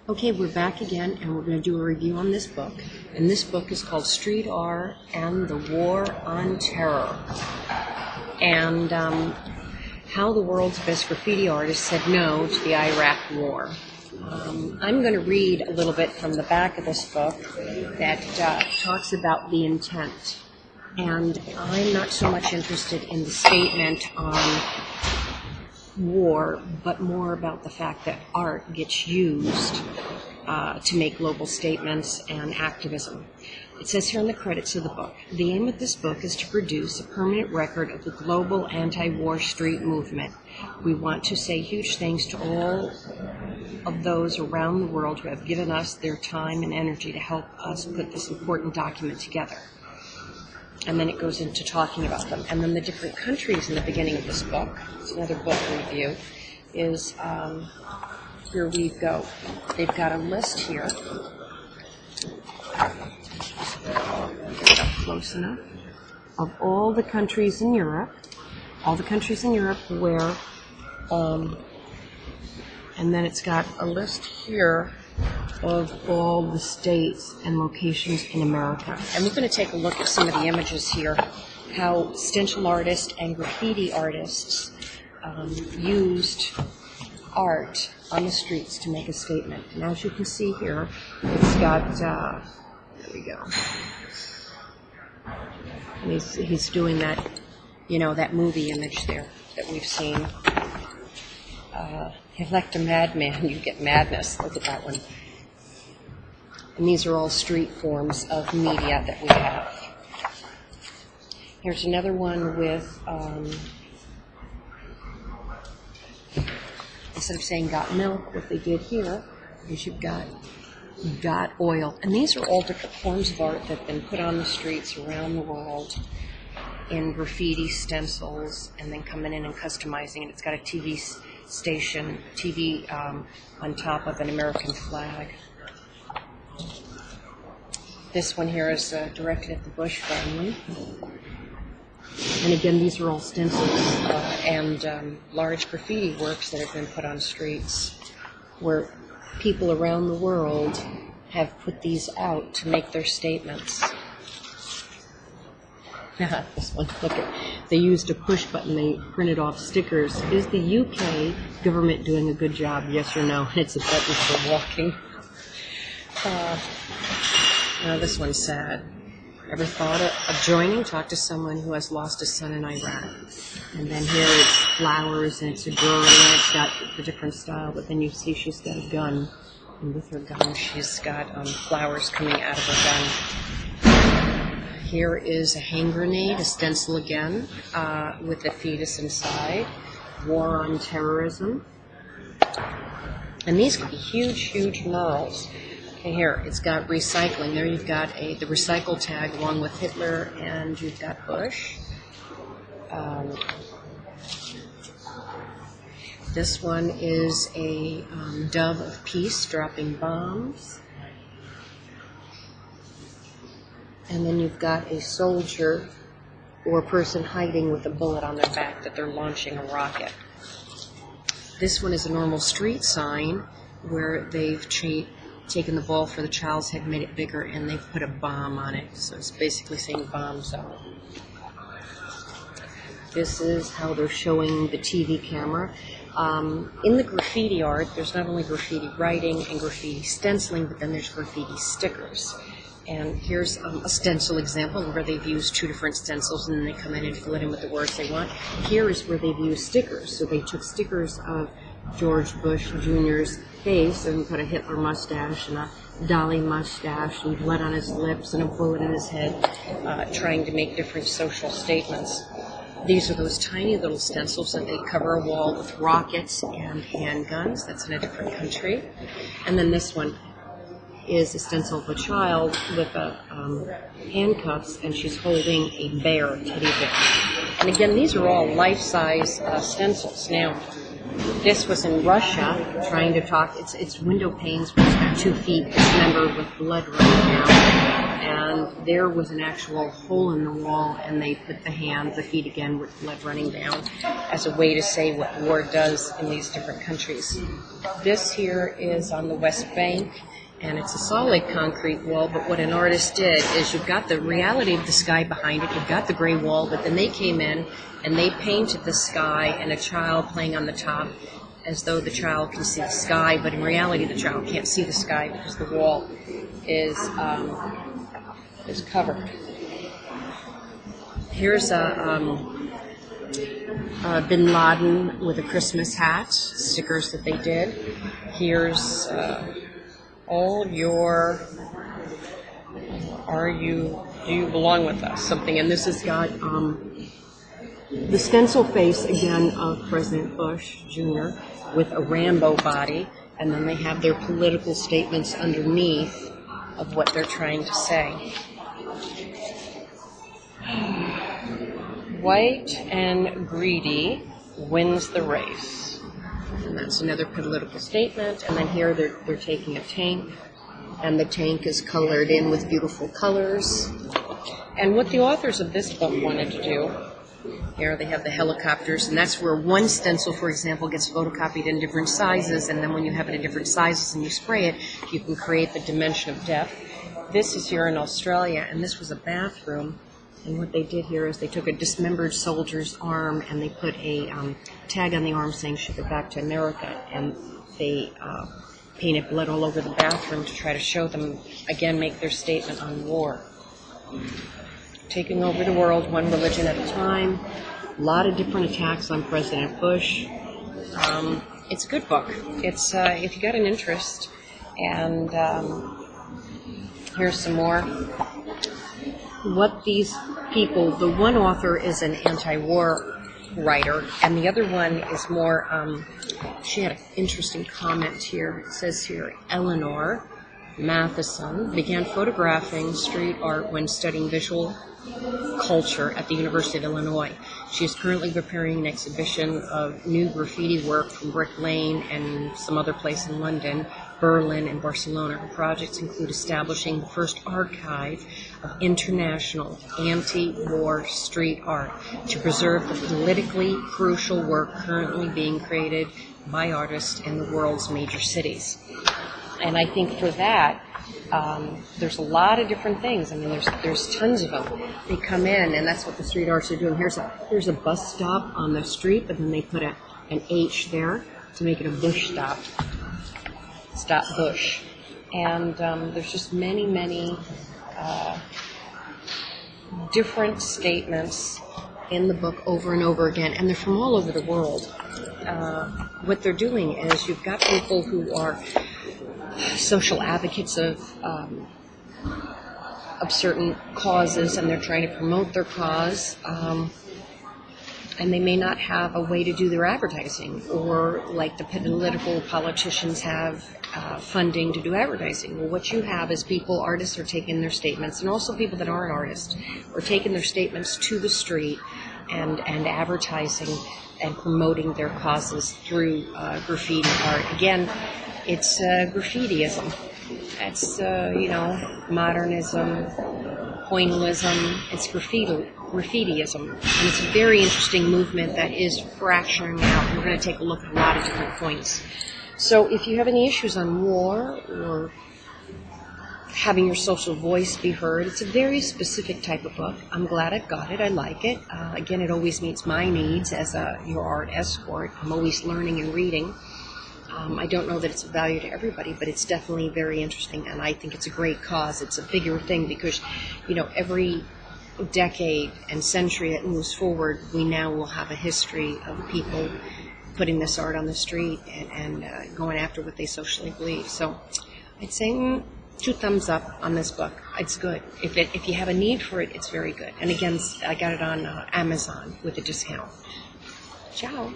Okay, we're back again, and we're going to do a review on this book. And this book is called Street Art and the War on Terror. And how the world's best graffiti artists said no to the Iraq War. I'm going to read a little bit from the back of this book that talks about the intent. And I'm not so much interested in the statement on war, but more about the fact that art gets used to make global statements and activism. It says here in the credits of the book, the aim of this book is to produce a permanent record of the global anti-war street movement. We want to say huge thanks to all of those around the world who have given us their time and energy to help us put this important document together. And then it goes into talking about them. And then the different countries in the beginning of this book, it's another book review, is here we go. They've got a list here. Get it up close enough. Of all the countries in Europe, where, and then it's got a list here of all the states and locations in America. And we're going to take a look at some of the images here, how stencil artists and graffiti artists used art on the streets to make a statement. And as you can see here, it's got, there we go. And he's doing that, that movie image there that we've seen. Elect a madman, you get madness. Look at that one. And these are all street forms of media that we have. Here's another one with, instead of saying got milk, what they did here is you've got oil. And these are all different forms of art that have been put on the streets around the world in graffiti stencils and then coming in and customizing it. It's got a TV station, on top of an American flag. This one here is directed at the Bush family. And again, these are all stencils and large graffiti works that have been put on streets where people around the world have put these out to make their statements. This one, look at, they used a push button, they printed off stickers. Is the UK government doing a good job, yes or no? It's a button for walking. Now this one's sad. Ever thought of joining? Talk to someone who has lost a son in Iraq. And then here it's flowers, and it's a girl, and it's got a different style, but then you see she's got a gun. And with her gun, she's got flowers coming out of her gun. Here is a hand grenade, a stencil again, with a fetus inside. War on terrorism. And these could be huge, huge murals. Here, it's got recycling. There you've got the recycle tag along with Hitler, and you've got Bush. This one is a dove of peace dropping bombs. And then you've got a soldier or a person hiding with a bullet on their back that they're launching a rocket. This one is a normal street sign where they've taken the ball for the child's head, made it bigger, and they've put a bomb on it. So it's basically saying bomb zone. This is how they're showing the TV camera. In the graffiti art, there's not only graffiti writing and graffiti stenciling, but then there's graffiti stickers. And here's a stencil example where they've used two different stencils, and then they come in and fill it in with the words they want. Here is where they've used stickers. So they took stickers of George Bush Jr.'s face and put a Hitler mustache and a Dolly mustache and blood on his lips and a bullet in his head, trying to make different social statements. These are those tiny little stencils that they cover a wall with rockets and handguns. That's in a different country. And then this one is a stencil of a child with handcuffs, and she's holding a bear, teddy bear. And again, these are all life-size stencils. Now, this was in Russia, trying to talk. It's window panes, but it's got 2 feet dismembered with blood running down. and there was an actual hole in the wall, and they put the feet again with blood running down as a way to say what war does in these different countries. This here is on the West Bank, and it's a solid concrete wall, but what an artist did is you've got the reality of the sky behind it, you've got the gray wall, but then they came in and they painted the sky and a child playing on the top as though the child can see the sky, but in reality the child can't see the sky because the wall is covered. Here's Bin Laden with a Christmas hat, stickers that they did. Here's all your do you belong with us, something, and this has got the stencil face again of President Bush Jr. with a Rambo body, and then they have their political statements underneath of what they're trying to say. White and greedy wins the race. And that's another political statement. And then here they're taking a tank, and the tank is colored in with beautiful colors. And what the authors of this book wanted to do, here they have the helicopters, and that's where one stencil, for example, gets photocopied in different sizes, and then when you have it in different sizes and you spray it, you can create the dimension of depth. This is here in Australia, and this was a bathroom. And what they did here is they took a dismembered soldier's arm and they put a tag on the arm saying ship it back to America. And they painted blood all over the bathroom to try to show them, again, make their statement on war. Taking over the world, one religion at a time. A lot of different attacks on President Bush. It's a good book. It's if you got an interest. And here's some more. What these people, the one author is an anti-war writer, and the other one is more, she had an interesting comment here. It says here, Eleanor Mathieson began photographing street art when studying visual culture at the University of Illinois. She is currently preparing an exhibition of new graffiti work from Brick Lane and some other place in London, Berlin, and Barcelona. Her projects include establishing the first archive of international anti-war street art to preserve the politically crucial work currently being created by artists in the world's major cities. And I think for that, there's a lot of different things. I mean, there's tons of them. They come in, and that's what the street artists are doing. Here's a bus stop on the street, but then they put an H there to make it a Bush stop. Stop Bush. And there's just many different statements in the book over and over again, and they're from all over the world. What they're doing is you've got people who are social advocates of certain causes, and they're trying to promote their cause, and they may not have a way to do their advertising, or like the political politicians have funding to do advertising. Well, what you have is artists are taking their statements, and also people that aren't artists are taking their statements to the street and advertising and promoting their causes through graffiti art. Again, it's graffitiism. It's, modernism, pointillism. It's graffitiism. And it's a very interesting movement that is fracturing out. We're going to take a look at a lot of different points. So if you have any issues on war or having your social voice be heard, it's a very specific type of book. I'm glad I've got it. I like it. Again, it always meets my needs as your art escort. I'm always learning and reading. I don't know that it's of value to everybody, but it's definitely very interesting, and I think it's a great cause. It's a bigger thing because, every decade and century that moves forward, we now will have a history of people putting this art on the street and going after what they socially believe. So I'd say 2 thumbs up on this book. It's good. If you have a need for it, it's very good. And again, I got it on Amazon with a discount. Ciao.